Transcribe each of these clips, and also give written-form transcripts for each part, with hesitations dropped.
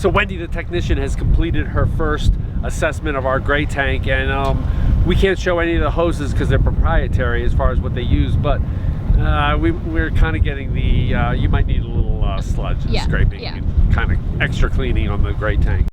So Wendy, the technician, has completed her first assessment of our gray tank, and we can't show any of the hoses because they're proprietary as far as what they use, but we're kind of getting the, you might need a little sludge and scraping and kind of extra cleaning on the gray tank.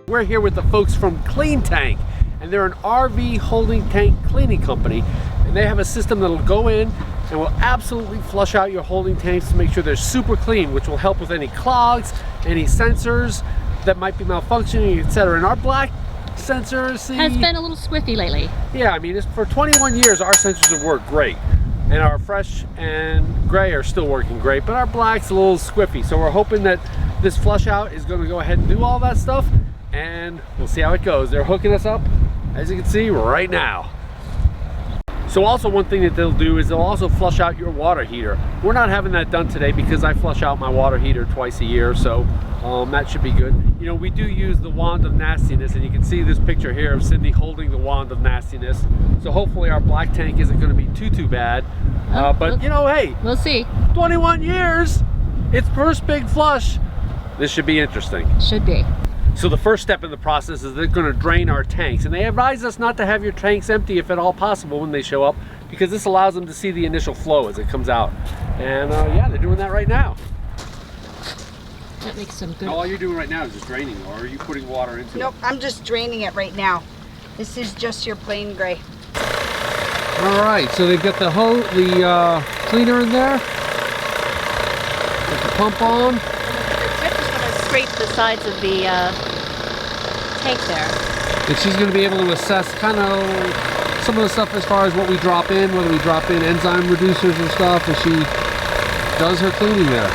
We're here with the folks from Kleen Tank, and they're an RV holding tank cleaning company, and they have a system that'll go in and will absolutely flush out your holding tanks to make sure they're super clean, which will help with any clogs, any sensors that might be malfunctioning, etc. And our black sensors has been a little squiffy lately. Yeah, I mean, for 21 years our sensors have worked great, and our fresh and gray are still working great, but our black's a little squiffy. So we're hoping that this flush out is going to go ahead and do all that stuff, and we'll see how it goes. They're hooking us up, as you can see, right now. So also one thing that they'll do is they'll also flush out your water heater. We're not having that done today because I flush out my water heater twice a year, so that should be good. You know, we do use the wand of nastiness, and you can see this picture here of Cindy holding the wand of nastiness. So hopefully our black tank isn't going to be too bad. But you know, hey, we'll see. 21 years, it's first big flush. This should be interesting. Should be. So the first step in the process is they're going to drain our tanks, and they advise us not to have your tanks empty if at all possible when they show up, because this allows them to see the initial flow as it comes out. And yeah, they're doing that right now. That makes some good. All you're doing right now is just draining, or are you putting water into it? Nope, I'm just draining it right now. This is just your plain gray. All right, so they've got the cleaner in there. Got the pump on. Scrape the sides of the tank there. And she's going to be able to assess kind of some of the stuff as far as what we drop in, whether we drop in enzyme reducers and stuff, as she does her cleaning there.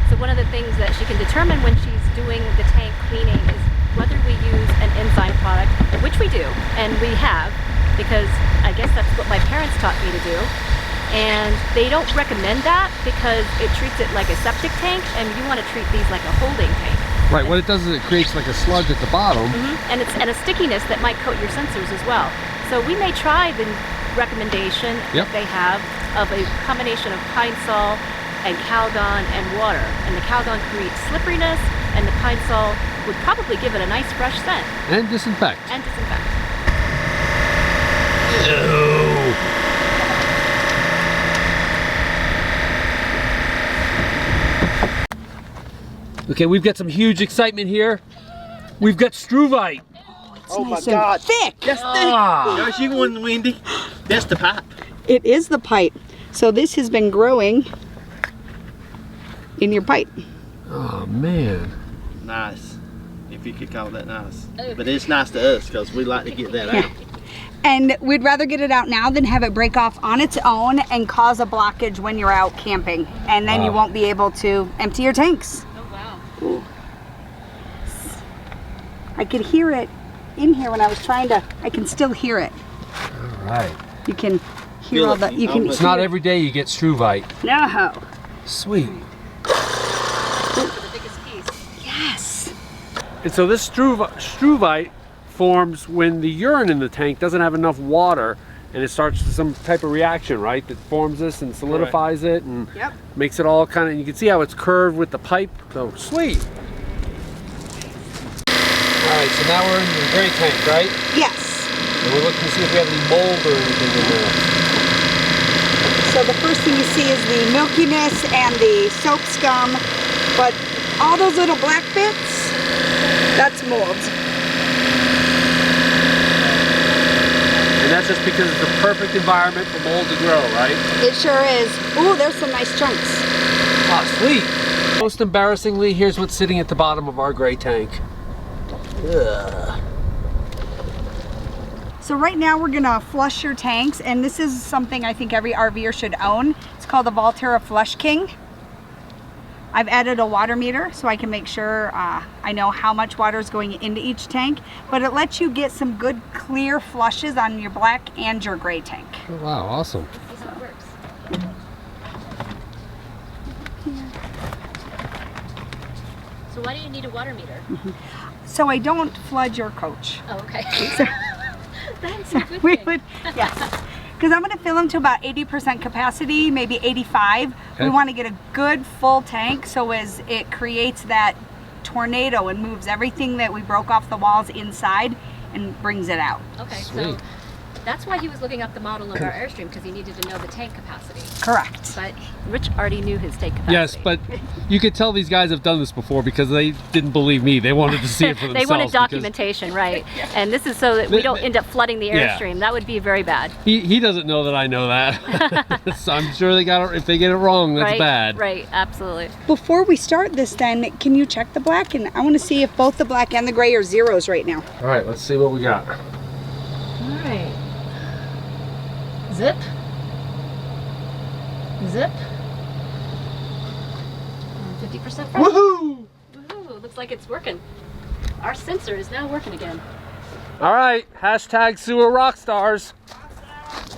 So one of the things that she can determine when she's doing the tank cleaning is whether we use an enzyme product, which we do, and we have, because I guess that's what my parents taught me to do. And they don't recommend that because it treats it like a septic tank, and you want to treat these like a holding tank. Right, what it does is it creates like a sludge at the bottom. And a stickiness that might coat your sensors as well. So we may try the recommendation that they have of a combination of pine sol and calgon and water. And the calgon creates slipperiness, and the pine sol would probably give it a nice fresh scent. And disinfect. And disinfect. Ew. Okay, we've got some huge excitement here. We've got struvite. Oh my God! Thick. That's thick. Gosh, you won, Wendy. That's the pipe. It is the pipe. So this has been growing in your pipe. Oh man. Nice. If you could call that nice. But it's nice to us because we like to get that out. And we'd rather get it out now than have it break off on its own and cause a blockage when you're out camping. And then you won't be able to empty your tanks. Ooh. I could hear it in here when I was trying to. I can still hear it. All right. You can hear all the. You can. It's not every day you get struvite. No. Sweet. The biggest piece. Yes. And so this struvite forms when the urine in the tank doesn't have enough water, and it starts some type of reaction, right? That forms this and solidifies it and makes it all kind of, you can see how it's curved with the pipe. So sweet. All right, so now we're in the gray tank, right? Yes. And we're looking to see if we have any mold or anything in there. So the first thing you see is the milkiness and the soap scum, but all those little black bits, that's mold. And that's just because it's a perfect environment for mold to grow, right? It sure is. Ooh, there's some nice chunks. Ah, sweet. Most embarrassingly, here's what's sitting at the bottom of our gray tank. Ugh. So right now we're gonna flush your tanks, and this is something I think every RVer should own. It's called the Volterra Flush King. I've added a water meter so I can make sure I know how much water is going into each tank, but it lets you get some good clear flushes on your black and your gray tank. Oh, wow, awesome. That's how it works. So why do you need a water meter? So I don't flood your coach. Oh, okay. That's a good We thing. would, yes. Because I'm going to fill them to about 80% capacity, maybe 85. Okay. We want to get a good full tank so as it creates that tornado and moves everything that we broke off the walls inside and brings it out. Okay, Sweet. so that's why he was looking up the model of our Airstream, because he needed to know the tank capacity. Correct. But Rich already knew his tank capacity. Yes, but you could tell these guys have done this before because they didn't believe me. They wanted to see it for themselves. They wanted because documentation, right? And this is so that we don't end up flooding the Yeah. Airstream. That would be very bad. He doesn't know that I know that. So I'm sure they got it. If they get it wrong, that's Right? bad. Right, absolutely. Before we start this then, can you check the black? And I want to see if both the black and the gray are zeros right now. All right, let's see what we got. All right. Zip. Zip. 50% fresh. Woohoo! Woohoo, looks like it's working. Our sensor is now working again. All right, hashtag sewer rock stars.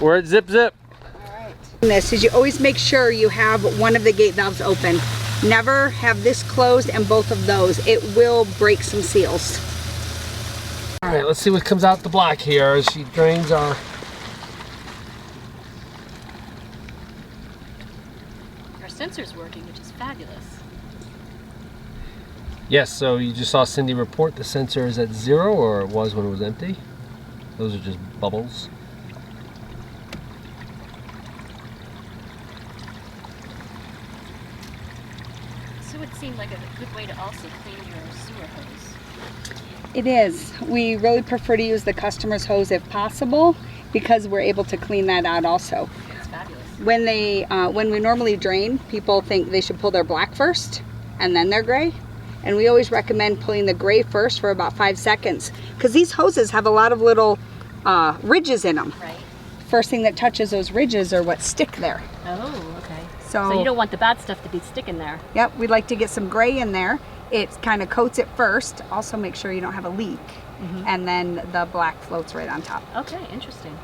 We're at zip zip. This is you always make sure you have one of the gate valves open. Never have this closed and both of those. It will break some seals. All right, let's see what comes out the black here as she drains our. Our sensor's working, which is fabulous. Yes, so you just saw Cindy report the sensor is at 0, or it was when it was empty. Those are just bubbles. So it seemed like a good way to also clean your sewer hose. It is. We really prefer to use the customer's hose if possible because we're able to clean that out also. It's fabulous. When we normally drain, people think they should pull their black first and then their gray. And we always recommend pulling the gray first for about 5 seconds because these hoses have a lot of little ridges in them. Right. First thing that touches those ridges are what stick there. Oh, okay. So So you don't want the bad stuff to be sticking there. Yep, we'd like to get some gray in there. It kind of coats it first. Also make sure you don't have a leak. And then the black floats right on top. Okay, interesting.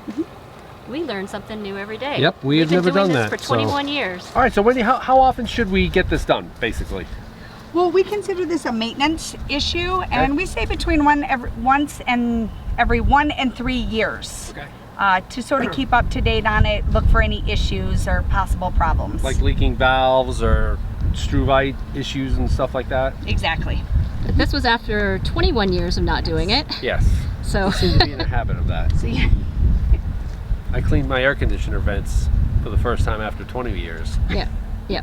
We learn something new every day. Yep, we have We've never been doing done this that, for so- 21 years. All right, so Wendy, how often should we get this done, basically? Well, we consider this a maintenance issue, and we say between every 1 and 3 years. Okay. To sort of keep up to date on it, look for any issues or possible problems. Like leaking valves or struvite issues and stuff like that? Exactly. But this was after 21 years of not doing it. Yes. So I seem to be in a habit of that. So yeah. I cleaned my air conditioner vents for the first time after 20 years. yeah, yeah.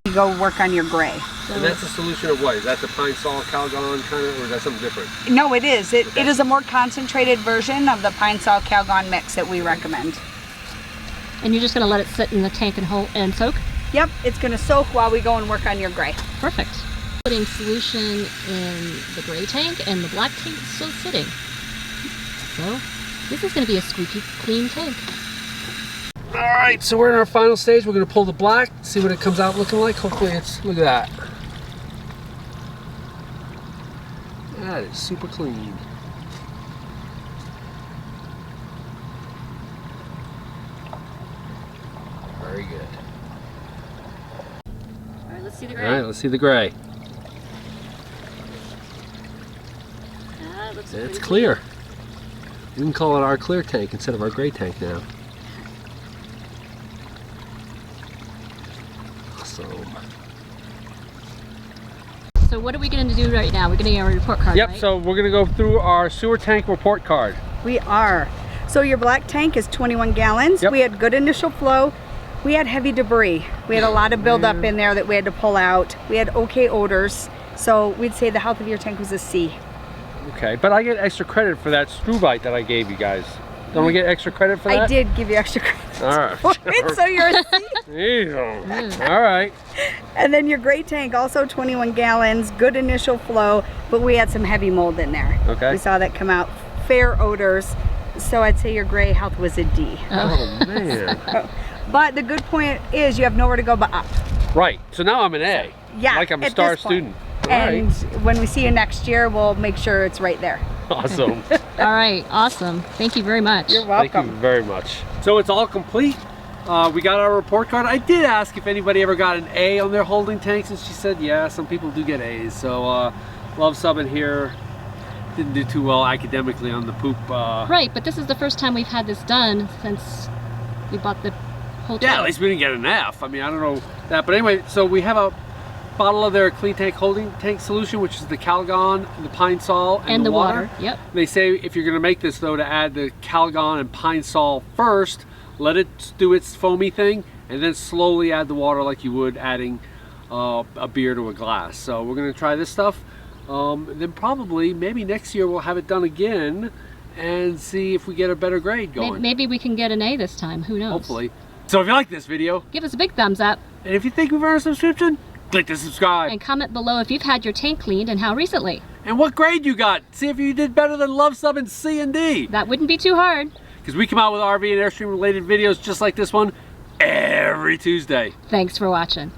You go work on your gray. And that's a solution of what? Is that the pine sol calgon kind of, or is that something different? No, it is. It is a more concentrated version of the pine sol calgon mix that we recommend. And you're just going to let it sit in the tank and soak? Yep, it's going to soak while we go and work on your gray. Perfect. Putting solution in the gray tank and the black tank is still sitting. So this is going to be a squeaky clean tank. All right, so we're in our final stage. We're gonna pull the black, see what it comes out looking like. Hopefully it's, look at that. That is super clean. Very good. All right, let's see the All gray. right, let's see the gray. It looks It's pretty clear. We can call it our clear tank instead of our gray tank now. Awesome. So what are we going to do right now? We're going to get our report card, Yep, right? so we're gonna go through our sewer tank report card. We are. So your black tank is 21 gallons. Yep. We had good initial flow. We had heavy debris. We had a lot of buildup in there that we had to pull out. We had okay odors. So we'd say the health of your tank was a C. Okay, but I get extra credit for that struvite that I gave you guys. Don't we get extra credit for that? I did give you extra credit. All right. for it, so you're a C. Ew. All right. And then your gray tank, also 21 gallons, good initial flow, but we had some heavy mold in there. Okay. We saw that come out. Fair odors. So I'd say your gray health was a D. Oh man. But the good point is you have nowhere to go but up. Right. So now I'm an A. Yeah, Like I'm a at star this point. student. All And right. when we see you next year, we'll make sure it's right there. Awesome. All right, awesome. Thank you very much. You're Thank welcome. you very much. So it's all complete. We got our report card. I did ask if anybody ever got an A on their holding tanks, and she said, yeah, some people do get A's. So Luv Subbin here didn't do too well academically on the poop. Right, but this is the first time we've had this done since we bought the whole tank. Yeah, at least we didn't get an F. I mean, I don't know that, but anyway, so we have a bottle of their Kleen Tank holding tank solution, which is the Calgon, the Pine Sol, and the water. Yep. They say if you're going to make this though, to add the Calgon and Pine Sol first, let it do its foamy thing, and then slowly add the water like you would adding a beer to a glass. So we're going to try this stuff. Then probably maybe next year we'll have it done again and see if we get a better grade going. Maybe we can get an A this time. Who knows? Hopefully. So if you like this video, Give us a big thumbs up and if you think we've earned a subscription, click the subscribe. and comment below if you've had your tank cleaned and how recently. And what grade you got. See if you did better than Luv Subbin C and D. That wouldn't be too hard. Because we come out with RV and Airstream related videos just like this one every Tuesday. Thanks for watching.